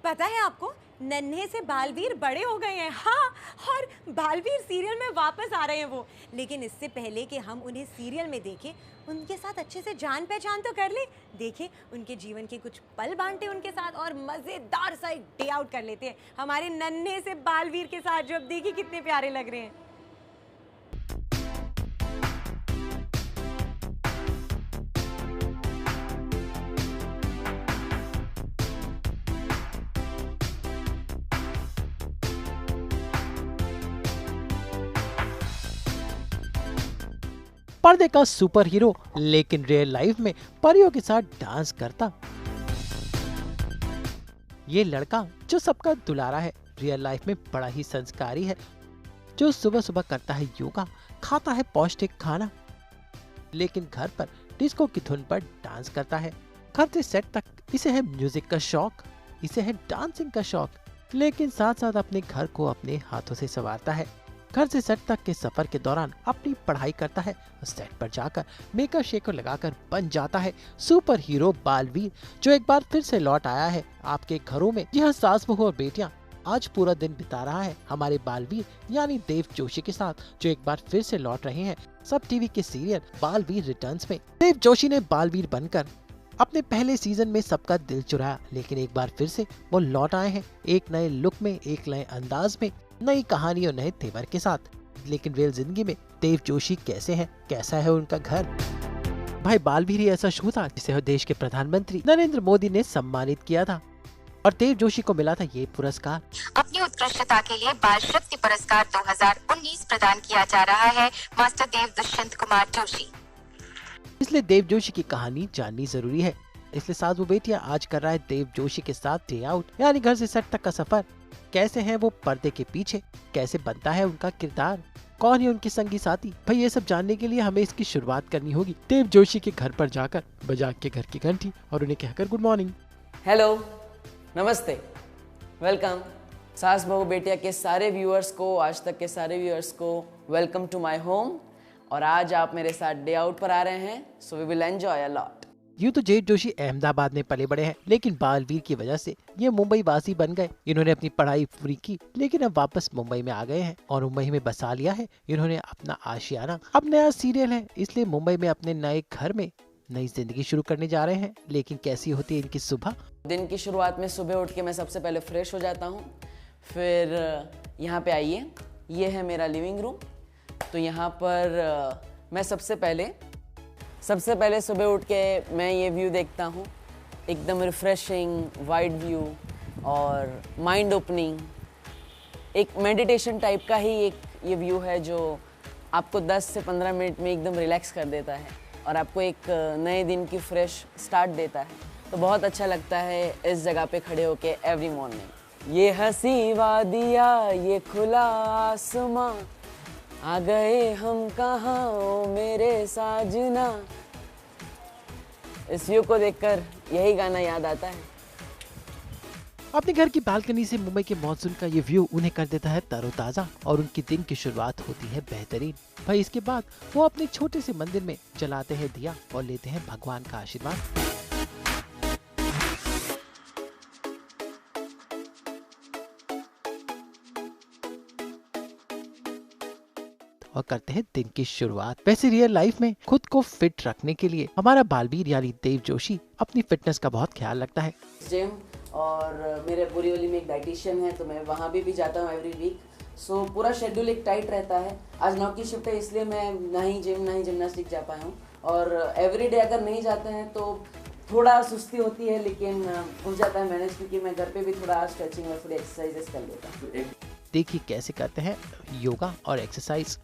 पता है आपको, नन्हे से बालवीर बड़े हो गए हैं। हाँ, और बालवीर सीरियल में वापस आ रहे हैं वो। लेकिन इससे पहले कि हम उन्हें सीरियल में देखें, उनके साथ अच्छे से जान पहचान तो कर ले। देखें उनके जीवन के कुछ पल बांटे उनके साथ और मजेदार सा एक डे आउट कर लेते हैं हमारे नन्हे से बालवीर के साथ, जो अब देखिए कितने प्यारे लग रहे हैं। पर्दे का सुपर हीरो लेकिन रियल लाइफ में परियों के साथ डांस करता ये लड़का जो सबका दुलारा है, रियल लाइफ में बड़ा ही संस्कारी है, जो सुबह सुबह करता है योगा, खाता है पौष्टिक खाना, लेकिन घर पर डिस्को की धुन पर डांस करता है। घर से सेट तक इसे है म्यूजिक का शौक, इसे है डांसिंग का शौक, लेकिन साथ साथ अपने घर को अपने हाथों से संवारता है। घर से सेट तक के सफर के दौरान अपनी पढ़ाई करता है और सेट पर जाकर मेकअप शेकअप लगाकर बन जाता है सुपर हीरो बालवीर, जो एक बार फिर से लौट आया है आपके घरों में। यह सास बहू और बेटियां आज पूरा दिन बिता रहा है हमारे बालवीर यानी देव जोशी के साथ, जो एक बार फिर से लौट रहे हैं सब टीवी के सीरियल बालवीर रिटर्न्स में। देव जोशी ने बालवीर बनकर अपने पहले सीजन में सबका दिल चुराया, लेकिन एक बार फिर से वो लौट आए हैं एक नए लुक में, एक नए अंदाज में, नई कहानी और नए तेवर के साथ। लेकिन रियल जिंदगी में देव जोशी कैसे हैं, कैसा है उनका घर? भाई बालवीर ही ऐसा शो था जिसे देश के प्रधानमंत्री नरेंद्र मोदी ने सम्मानित किया था और देव जोशी को मिला था ये पुरस्कार। अपनी उत्कृष्टता के लिए बाल शक्ति पुरस्कार 2019 प्रदान किया जा रहा है मास्टर देव दुष्यंत कुमार जोशी। इसलिए देव जोशी की कहानी जाननी जरूरी है। इसलिए सास बहू बेटियां आज कर रहा है देव जोशी के साथ डे आउट यानी घर से सेट तक का सफर। कैसे हैं वो पर्दे के पीछे, कैसे बनता है उनका किरदार, कौन है उनके संगी साथी? भाई ये सब जानने के लिए हमें इसकी शुरुआत करनी होगी देव जोशी के घर पर जाकर, बजा के घर की घंटी और उन्हें कहकर गुड मॉर्निंग, हेलो, नमस्ते, वेलकम। सास बहू बेटिया के सारे व्यूअर्स को, आज तक के सारे व्यूअर्स को वेलकम टू माय होम। और आज आप मेरे साथ डे आउट पर आ रहे हैं, so we will enjoy a lot. यूँ तो जेठ जोशी अहमदाबाद में पले बड़े हैं, लेकिन बालवीर की वजह से ये मुंबई वासी बन गए। इन्होंने अपनी पढ़ाई पूरी की, लेकिन अब वापस मुंबई में आ गए हैं और मुंबई में बसा लिया है इन्होंने अपना आशियाना। अब नया सीरियल है, इसलिए मुंबई में अपने नए घर में नई जिंदगी शुरू करने जा रहे हैं। लेकिन कैसी होती है इनकी सुबह? दिन की शुरुआत में सुबह उठ के मैं सबसे पहले फ्रेश हो जाता हूँ, फिर यहाँ पे आइए, ये है मेरा लिविंग रूम। तो यहाँ पर मैं सबसे पहले सुबह उठ के मैं ये व्यू देखता हूँ, एकदम रिफ्रेशिंग वाइड व्यू और माइंड ओपनिंग, एक मेडिटेशन टाइप का ही एक ये व्यू है जो आपको 10 से 15 मिनट में एकदम रिलैक्स कर देता है और आपको एक नए दिन की फ्रेश स्टार्ट देता है। तो बहुत अच्छा लगता है इस जगह पे खड़े होके एवरी मॉर्निंग। ये हंसी वादिया, ये खुला आसमां, आ गए हम कहाँ ओ मेरे साजना। इस व्यू को देखकर यही गाना याद आता है। अपने घर की बालकनी से मुंबई के मॉनसून का ये व्यू उन्हें कर देता है तरोताजा और उनकी दिन की शुरुआत होती है बेहतरीन। भाई इसके बाद वो अपने छोटे से मंदिर में जलाते हैं दिया और लेते हैं भगवान का आशीर्वाद। और करते हैं दिन की शुरुआत। वैसे रियल लाइफ में खुद को फिट रखने के लिए हमारा बालवीर यानी देव जोशी अपनी फिटनेस का बहुत ख्याल रखता है। जिम और मेरे बोरीवली में एक डाइटिशियन है, तो मैं वहाँ भी जाता हूँ एवरी वीक। सो पूरा शेड्यूल एक टाइट रहता है। आज 9 की शिफ्ट है, इसलिए मैं ना ही जिम ना ही जिमनास्टिक जा पाया हूँ। और एवरी डे अगर नहीं जाते हैं तो थोड़ा सुस्ती होती है, लेकिन हो जाता है मैनेज, क्योंकि मैं घर पे भी थोड़ा स्ट्रेचिंग और थोड़ी एक्सरसाइजेस कर लेता हूँ। देखिए कैसे करते हैं योगा और एक्सरसाइज।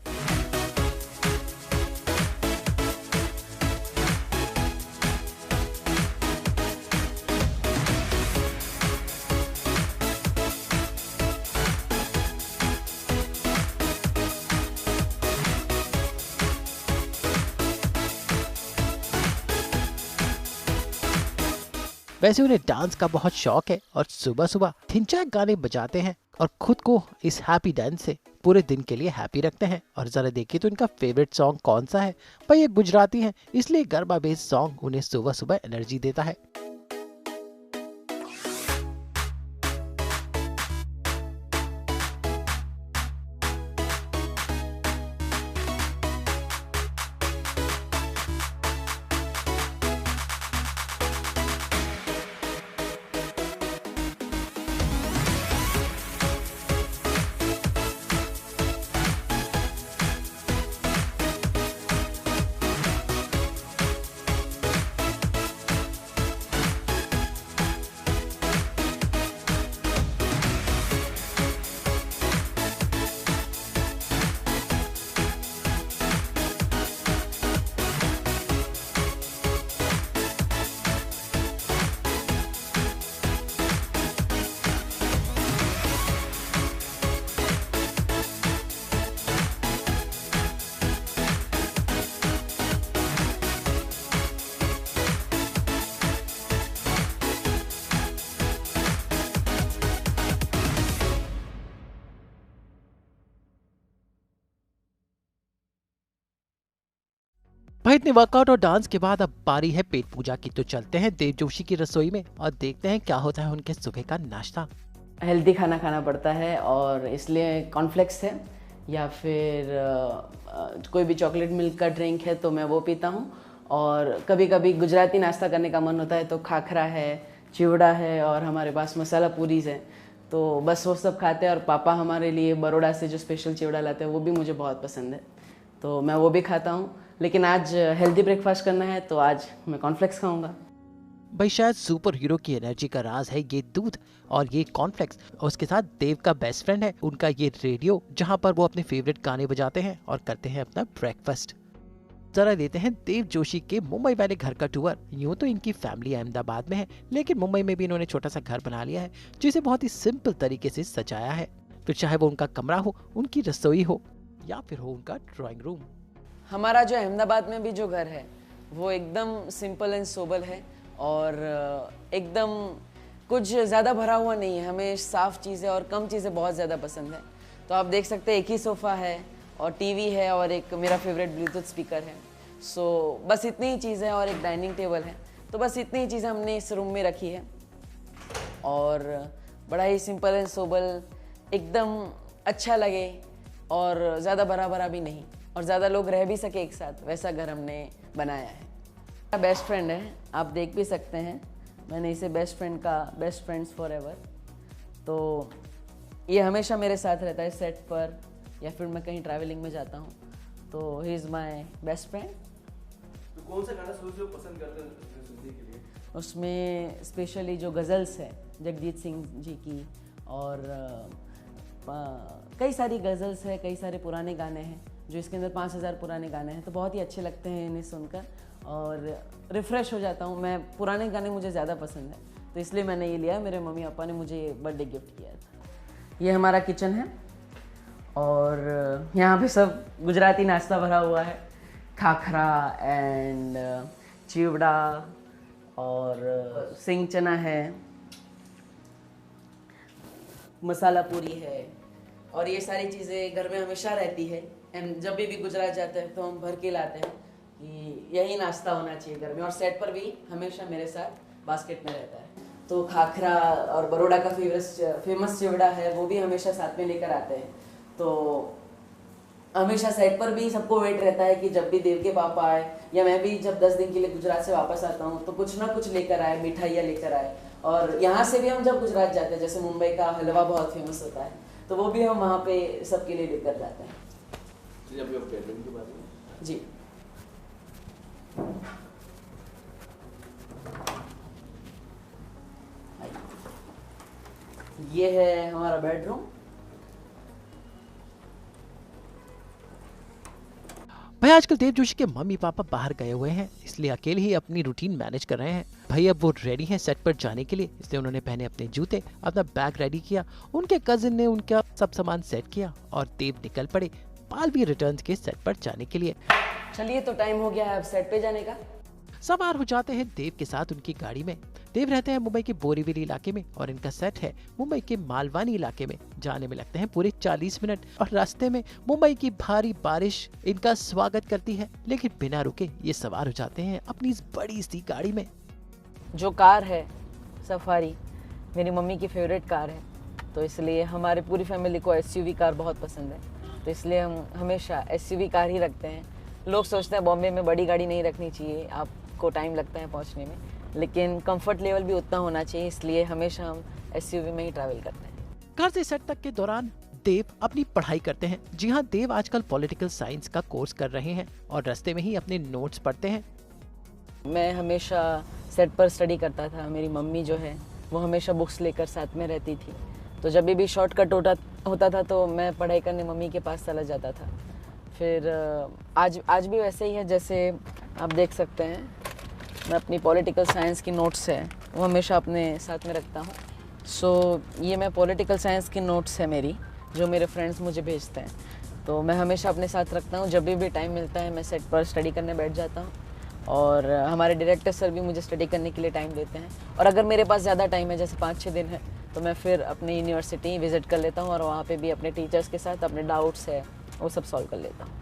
वैसे उन्हें डांस का बहुत शौक है और सुबह सुबह थिनचैक गाने बजाते हैं और खुद को इस हैप्पी डांस से पूरे दिन के लिए हैप्पी रखते हैं। और जरा देखिए तो इनका फेवरेट सॉन्ग कौन सा है? भाई ये गुजराती है, इसलिए गरबा बेस्ड सॉन्ग उन्हें सुबह सुबह एनर्जी देता है। भाई इतने वर्कआउट और डांस के बाद अब बारी है पेट पूजा की। तो चलते हैं देव जोशी की रसोई में और देखते हैं क्या होता है उनके सुबह का नाश्ता। हेल्दी खाना खाना पड़ता है और इसलिए कॉर्नफ्लेक्स है या फिर कोई भी चॉकलेट मिल्क का ड्रिंक है तो मैं वो पीता हूँ। और कभी कभी गुजराती नाश्ता करने का मन होता है तो खाखरा है, चिवड़ा है और हमारे पास मसाला पूरीज है, तो बस वो सब खाते हैं। और पापा हमारे लिए बड़ौदा से जो स्पेशल चिवड़ा लाते हैं वो भी मुझे बहुत पसंद है, तो मैं वो भी खाता हूँ। लेकिन आज हेल्दी ब्रेकफास्ट करना है तो आज मैं कॉर्नफ्लेक्स खाऊंगा। भाई शायद सुपर हीरो की एनर्जी का राज है ये दूध और ये कॉर्नफ्लेक्स, और उसके साथ देव का बेस्ट फ्रेंड है उनका ये रेडियो, जहां पर वो अपने फेवरेट गाने बजाते हैं और करते हैं अपना ब्रेकफास्ट। जरा लेते हैं देव जोशी के मुंबई वाले घर का टूर। यूं तो इनकी फैमिली अहमदाबाद में है, लेकिन मुंबई में भी इन्होंने छोटा सा घर बना लिया है जिसे बहुत ही सिंपल तरीके से सजाया है। फिर चाहे वो उनका कमरा हो, उनकी रसोई हो या फिर हो उनका ड्राइंग रूम। हमारा जो अहमदाबाद में भी जो घर है वो एकदम सिंपल एंड सोबर है और एकदम कुछ ज़्यादा भरा हुआ नहीं है। हमें साफ़ चीज़ें और कम चीज़ें बहुत ज़्यादा पसंद है। तो आप देख सकते हैं एक ही सोफ़ा है और टीवी है और एक मेरा फेवरेट ब्लूटूथ स्पीकर है। सो बस इतनी ही चीज़ें और एक डाइनिंग टेबल है, तो बस इतनी ही चीज़ें हमने इस रूम में रखी है और बड़ा ही सिंपल एंड सोबर, एकदम अच्छा लगे और ज़्यादा भरा भरा भी नहीं और ज़्यादा लोग रह भी सके एक साथ, वैसा घर हमने बनाया है। मेरा बेस्ट फ्रेंड है, आप देख भी सकते हैं, मैंने इसे बेस्ट फ्रेंड का बेस्ट फ्रेंड्स फॉर एवर, तो ये हमेशा मेरे साथ रहता है सेट पर या फिर मैं कहीं ट्रैवलिंग में जाता हूँ, तो he is my best friend. तो कौन सा गाना सोच पसंद करते हैं सुनने के लिए? उसमें स्पेशली जो गज़ल्स है जगजीत सिंह जी की और कई सारी गज़ल्स है, कई सारे पुराने गाने हैं जो इसके अंदर 5000 पुराने गाने हैं, तो बहुत ही अच्छे लगते हैं इन्हें सुनकर और रिफ़्रेश हो जाता हूँ मैं। पुराने गाने मुझे ज़्यादा पसंद है, तो इसलिए मैंने ये लिया। मेरे मम्मी पापा ने मुझे ये बर्थडे गिफ्ट किया था। ये हमारा किचन है और यहाँ पे सब गुजराती नाश्ता भरा हुआ है, खाखरा एंड चिवड़ा और सिंग चना है, मसाला पूरी है और ये सारी चीज़ें घर में हमेशा रहती है। एंड जब भी गुजरात जाते हैं तो हम भर के लाते हैं कि यही नाश्ता होना चाहिए घर में, और सेट पर भी हमेशा मेरे साथ बास्केट में रहता है। तो खाखरा और बड़ौदा का फेमस चिवड़ा है वो भी हमेशा साथ में लेकर आते हैं, तो हमेशा सेट पर भी सबको वेट रहता है कि जब भी देव के पापा आए या मैं भी जब 10 दिन के लिए गुजरात से वापस आता हूँ तो कुछ ना कुछ लेकर आए, मिठाइयाँ लेकर आए। और यहाँ से भी हम जब गुजरात जाते हैं, जैसे मुंबई का हलवा बहुत फेमस होता है, तो वो भी हम वहाँ पे सबके लिए लेकर जाते हैं। जब भी बेडरूम की बात है जी, ये है हमारा बेडरूम। भाई आजकल देव जोशी के मम्मी पापा बाहर गए हुए हैं, इसलिए अकेले ही अपनी रूटीन मैनेज कर रहे हैं। भाई अब वो रेडी हैं सेट पर जाने के लिए, इसलिए उन्होंने पहने अपने जूते, अपना बैग रेडी किया, उनके कजिन ने उनका सब सामान सेट किया और देव निकल पड़े बालवीर रिटर्न्स के सेट पर जाने के लिए। चलिए तो टाइम हो गया है अब सेट पे जाने का। सवार हो जाते हैं देव के साथ उनकी गाड़ी में। देव रहते हैं मुंबई के बोरीवली इलाके में और इनका सेट है मुंबई के मालवानी इलाके में। जाने में लगते हैं पूरे 40 मिनट और रास्ते में मुंबई की भारी बारिश इनका स्वागत करती है, लेकिन बिना रुके ये सवार हो जाते हैं अपनी इस बड़ी सी गाड़ी में। जो कार है सफारी मेरी मम्मी की फेवरेट कार है, तो इसलिए हमारे पूरी फैमिली को SUV कार बहुत पसंद है, तो इसलिए हम हमेशा SUV कार ही रखते हैं। लोग सोचते हैं बॉम्बे में बड़ी गाड़ी नहीं रखनी चाहिए, आपको टाइम लगता है पहुंचने में, लेकिन कंफर्ट लेवल भी उतना होना चाहिए, इसलिए हमेशा हम SUV में ही ट्रैवल करते हैं। घर से सेट तक के दौरान देव अपनी पढ़ाई करते हैं। जी हाँ, देव आजकल पॉलिटिकल साइंस का कोर्स कर रहे हैं और रास्ते में ही अपने नोट्स पढ़ते हैं। मैं हमेशा सेट पर स्टडी करता था। मेरी मम्मी जो है वो हमेशा बुक्स लेकर साथ में रहती थी, तो जब भी शॉर्टकट होता था तो मैं पढ़ाई करने मम्मी के पास चला जाता था। फिर आज भी वैसे ही है, जैसे आप देख सकते हैं मैं अपनी पॉलिटिकल साइंस की नोट्स है वो हमेशा अपने साथ में रखता हूँ। सो ये मैं पॉलिटिकल साइंस की नोट्स है मेरी, जो मेरे फ्रेंड्स मुझे भेजते हैं, तो मैं हमेशा अपने साथ रखता हूँ। जब भी टाइम मिलता है मैं सेट पर स्टडी करने बैठ जाता हूँ और हमारे डायरेक्टर सर भी मुझे स्टडी करने के लिए टाइम देते हैं। और अगर मेरे पास ज़्यादा टाइम है, जैसे 5-6 दिन है, तो मैं फिर अपनी यूनिवर्सिटी विज़िट कर लेता हूँ और वहाँ पे भी अपने टीचर्स के साथ अपने डाउट्स है वो सब सॉल्व कर लेता हूँ।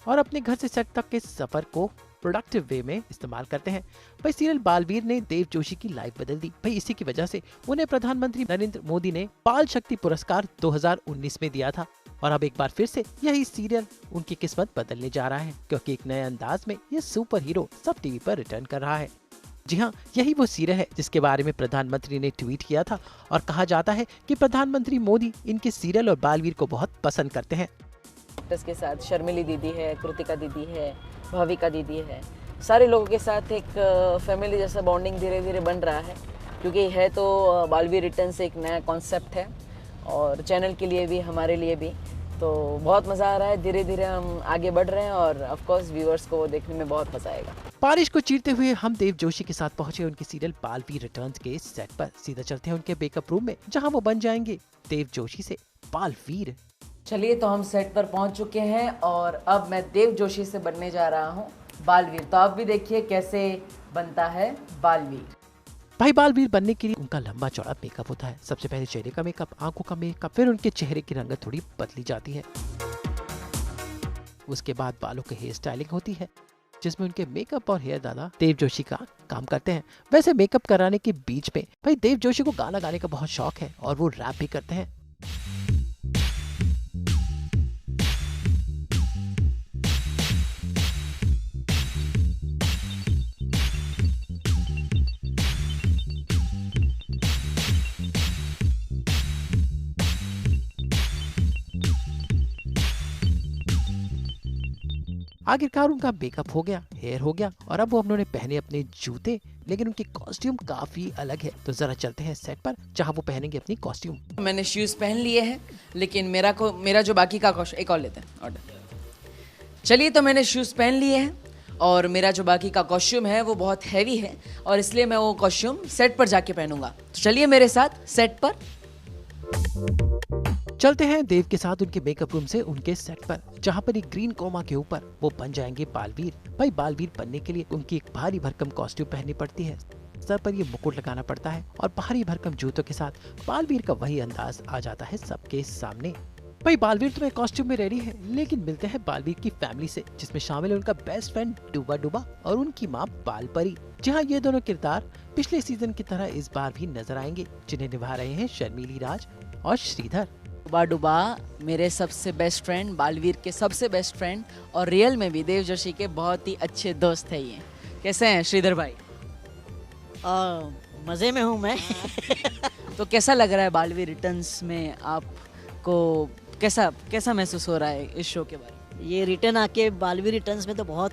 और अपने घर से सेट तक के सफर को प्रोडक्टिव वे में इस्तेमाल करते हैं। भाई सीरियल बालवीर ने देव जोशी की लाइफ बदल दी। भाई इसी की वजह से उन्हें प्रधानमंत्री नरेंद्र मोदी ने बाल शक्ति पुरस्कार 2019 में दिया था। और अब एक बार फिर से यही सीरियल उनकी किस्मत बदलने जा रहा है, क्योंकि एक नए अंदाज में ये सुपर हीरो सब टीवी पर रिटर्न कर रहा है। जी हाँ, यही वो सीरियल है जिसके बारे में प्रधानमंत्री ने ट्वीट किया था और कहा जाता है कि प्रधानमंत्री मोदी इनके सीरियल और बालवीर को बहुत पसंद करते हैं। एक्टर्स के साथ शर्मिली दीदी है, कृतिका दीदी है, भाविका दीदी है, सारे लोगों के साथ एक फैमिली जैसा बॉन्डिंग धीरे धीरे बन रहा है, क्योंकि है तो बालवीर रिटर्न से एक नया कॉन्सेप्ट है और चैनल के लिए भी हमारे लिए भी, तो बहुत मज़ा आ रहा है। धीरे धीरे हम आगे बढ़ रहे हैं और ऑफ कोर्स व्यूअर्स को वो देखने में बहुत मज़ा आएगा। बारिश को चीरते हुए हम देव जोशी के साथ पहुंचे उनके सीरियल बालवीर रिटर्न्स के सेट पर। सीधा चलते हैं उनके मेकअप रूम में, जहां वो बन जाएंगे देव जोशी से बालवीर। चलिए, तो हम सेट पर पहुंच चुके हैं और अब मैं देव जोशी से बनने जा रहा हूं बालवीर। तो आप भी देखिए कैसे बनता है बालवीर। भाई बालवीर बनने के लिए उनका लंबा चौड़ा मेकअप होता है। सबसे पहले चेहरे का मेकअप, आंखों का मेकअप, फिर उनके चेहरे की रंगत थोड़ी बदली जाती है। उसके बाद बालों की हेयर स्टाइलिंग होती है, जिसमें उनके मेकअप और हेयर दादा देव जोशी का काम करते हैं। वैसे मेकअप कराने के बीच में भाई देव जोशी को गाना गाने का बहुत शौक है और वो रैप भी करते हैं। आखिरकार उनका मेकअप हो गया, हेयर हो गया और अब वो उन्होंने पहने अपने जूते, लेकिन उनकी कॉस्ट्यूम काफी अलग है। तो जरा चलते हैं सेट पर, जहां वो पहनेंगे अपनी कॉस्ट्यूम। मैंने शूज पहन लिए हैं, लेकिन मेरा जो बाकी का कॉस्ट्यूम, एक और लेते हैं ऑर्डर। चलिए, तो मैंने शूज पहन लिए हैं और मेरा जो बाकी का कॉस्ट्यूम है वो बहुत हैवी है और इसलिए मैं वो कॉस्ट्यूम सेट पर जाके पहनूंगा। तो चलिए मेरे साथ सेट पर। चलते हैं देव के साथ उनके मेकअप रूम से उनके सेट पर, जहां पर एक ग्रीन कोमा के ऊपर वो बन जाएंगे बालवीर। भाई बालवीर बनने के लिए उनकी एक भारी भरकम कॉस्ट्यूम पहननी पड़ती है, सर पर ये मुकुट लगाना पड़ता है और भारी भरकम जूतों के साथ बालवीर का वही अंदाज आ जाता है सबके सामने। भाई बालवीर तो कॉस्ट्यूम में रेडी है, लेकिन मिलते हैं बालवीर की फैमिली से, जिसमें शामिल है उनका बेस्ट फ्रेंड डूबा डूबा और उनकी माँ बालपरी। जहाँ ये दोनों किरदार पिछले सीजन की तरह इस बार भी नजर आएंगे, जिन्हें निभा रहे हैं शर्मिली राज और श्रीधर। डूबा डूबा मेरे सबसे बेस्ट फ्रेंड, बालवीर के सबसे बेस्ट फ्रेंड और रियल में भी देव जोशी के बहुत ही अच्छे दोस्त है ये। कैसे हैं श्रीधर भाई? मज़े में हूँ मैं। तो कैसा लग रहा है बालवीर रिटर्न्स में आपको? कैसा महसूस हो रहा है इस शो के बारे में? ये रिटर्न आके बालवीर रिटर्न्स में तो बहुत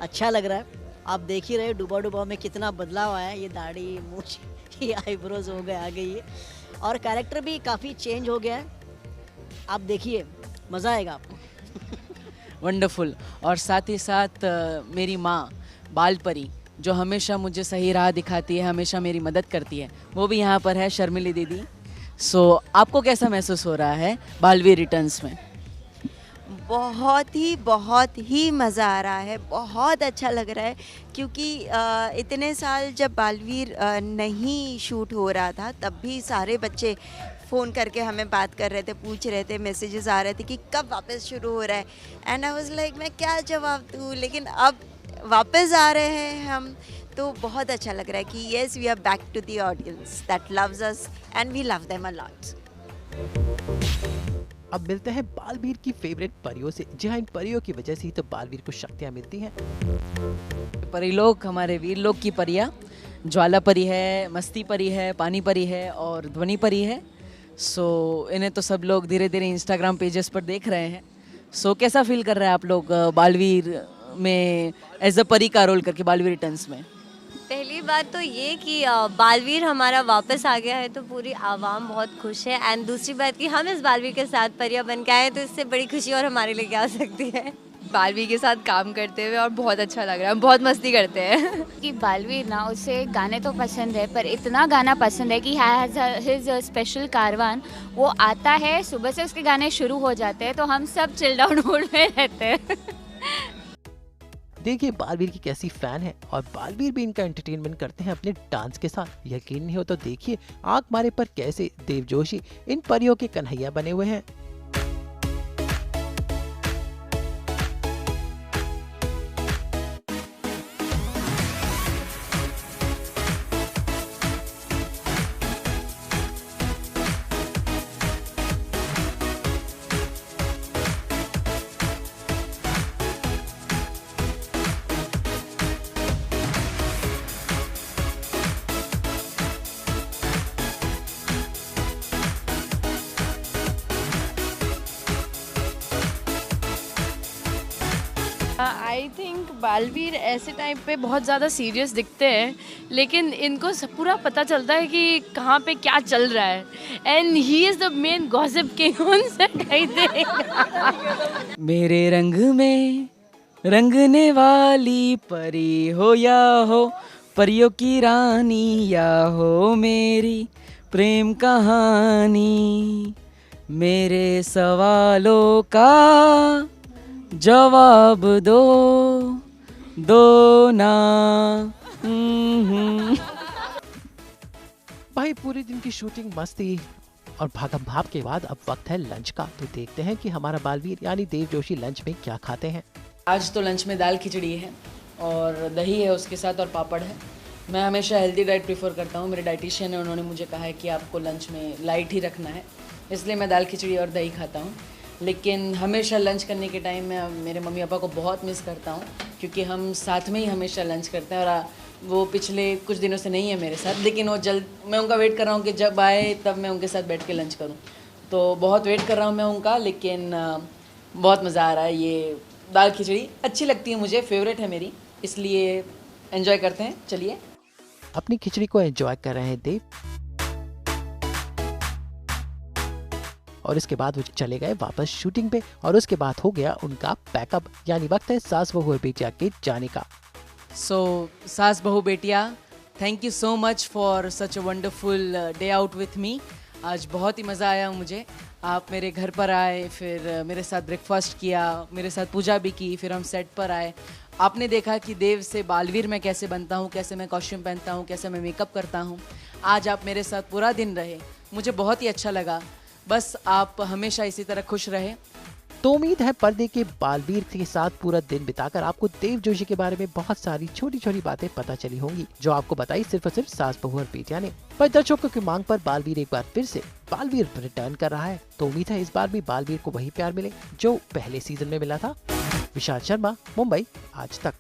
अच्छा लग रहा है। आप देख ही रहे डूबा डूबा में कितना बदलाव आया है। ये दाढ़ी, मूंछ, ये आईब्रोज हो गए, आ गई है और कैरेक्टर भी काफ़ी चेंज हो गया है। आप देखिए, मज़ा आएगा आपको। वंडरफुल। और साथ ही साथ मेरी माँ बालपरी, जो हमेशा मुझे सही राह दिखाती है, हमेशा मेरी मदद करती है, वो भी यहाँ पर है, शर्मिली दीदी। सो आपको कैसा महसूस हो रहा है बालवीर रिटर्न्स में? बहुत ही मज़ा आ रहा है, बहुत अच्छा लग रहा है, क्योंकि इतने साल जब बालवीर नहीं शूट हो रहा था, तब भी सारे बच्चे फ़ोन करके हमें बात कर रहे थे, पूछ रहे थे, मैसेजेस आ रहे थे कि कब वापस शुरू हो रहा है। एंड आई वाज लाइक मैं क्या जवाब दूँ, लेकिन अब वापस आ रहे हैं हम, तो बहुत अच्छा लग रहा है कि yes we are back to the audience that loves us and we love them a lot. अब मिलते हैं बालवीर की फेवरेट परियों से। जी हाँ, इन परियों की वजह से ही तो बालवीर को शक्तियाँ मिलती हैं। परिलोक, हमारे वीर लोक की परियाँ, ज्वाला परी है, मस्ती परी है, पानी परी है और ध्वनि परी है। सो इन्हें तो सब लोग धीरे धीरे इंस्टाग्राम पेजेस पर देख रहे हैं। सो कैसा फील कर रहे हैं आप लोग बालवीर में एज अ परी का रोल करके बालवीर रिटर्न्स में? पहली बात तो ये कि बालवीर हमारा वापस आ गया है, तो पूरी आवाम बहुत खुश है। एंड दूसरी बात कि हम इस बालवीर के साथ परिया बन के आए, तो इससे बड़ी खुशी और हमारे लिए क्या हो सकती है। बालवीर के साथ काम करते हुए और बहुत अच्छा लग रहा है, बहुत मस्ती करते हैं। कि बालवीर ना, उसे गाने तो पसंद है, पर इतना गाना पसंद है कि हिज स्पेशल कारवान, वो आता है, सुबह से उसके गाने शुरू हो जाते हैं, तो हम सब चिल डाउन मूड में रहते हैं। देखिए बालवीर की कैसी फैन है, और बालवीर भी इनका एंटरटेनमेंट करते हैं अपने डांस के साथ। यकीन नहीं हो तो देखिए आंख मारे पर कैसे देव जोशी इन परियों के कन्हैया बने हुए हैं। आई थिंक बालवीर ऐसे टाइम पे बहुत ज़्यादा सीरियस दिखते हैं, लेकिन इनको सब पूरा पता चलता है कि कहाँ पे क्या चल रहा है, and he is the main gossip king on set I think. मेरे रंग में रंगने वाली परी हो या हो, परियों की रानी या हो मेरी प्रेम कहानी, मेरे सवालों का जवाब दो ना। भाई पूरे दिन की शूटिंग मस्ती और भागम भाग के बाद अब वक्त है लंच का। तो देखते हैं कि हमारा बालवीर यानी देव जोशी लंच में क्या खाते हैं। आज तो लंच में दाल खिचड़ी है और दही है उसके साथ और पापड़ है। मैं हमेशा हेल्दी डाइट प्रीफर करता हूँ। मेरे डाइटिशियन है, उन्होंने मुझे कहा है कि आपको लंच में लाइट ही रखना है, इसलिए मैं दाल खिचड़ी और दही खाता हूँ। लेकिन हमेशा लंच करने के टाइम में मेरे मम्मी पापा को बहुत मिस करता हूँ, क्योंकि हम साथ में ही हमेशा लंच करते हैं और वो पिछले कुछ दिनों से नहीं है मेरे साथ, लेकिन वो जल्द, मैं उनका वेट कर रहा हूँ कि जब आए तब मैं उनके साथ बैठ के लंच करूँ। तो बहुत वेट कर रहा हूँ मैं उनका, लेकिन बहुत मज़ा आ रहा है। ये दाल खिचड़ी अच्छी लगती है मुझे, फेवरेट है मेरी, इसलिए एंजॉय करते हैं। चलिए, अपनी खिचड़ी को एंजॉय कर रहे हैं देव और इसके बाद वो चले गए वापस शूटिंग पे और उसके बाद हो गया उनका पैकअप, यानी वक्त है सास बहू और बेटिया के जाने का। सो सास बहू बेटिया, thank you so much for such a wonderful day out with me. आज बहुत ही मज़ा आया मुझे। आप मेरे घर पर आए, फिर मेरे साथ ब्रेकफास्ट किया, मेरे साथ पूजा भी की, फिर हम सेट पर आए। आपने देखा कि देव से बालवीर मैं कैसे बनता हूँ, कैसे मैं कॉस्ट्यूम पहनता हूँ, कैसे मैं मेकअप करता हूँ। आज आप मेरे साथ पूरा दिन रहे, मुझे बहुत ही अच्छा लगा। बस आप हमेशा इसी तरह खुश रहे। तो उम्मीद है पर्दे के बालवीर के साथ पूरा दिन बिताकर आपको देव जोशी के बारे में बहुत सारी छोटी छोटी बातें पता चली होंगी, जो आपको बताई सिर्फ और सिर्फ सास बहू और बेटिया ने। पर दर्शकों की मांग पर बालवीर एक बार फिर से बालवीर रिटर्न कर रहा है, तो उम्मीद है इस बार भी बालवीर को वही प्यार मिले जो पहले सीजन में मिला था। विशाल शर्मा, मुंबई आज तक।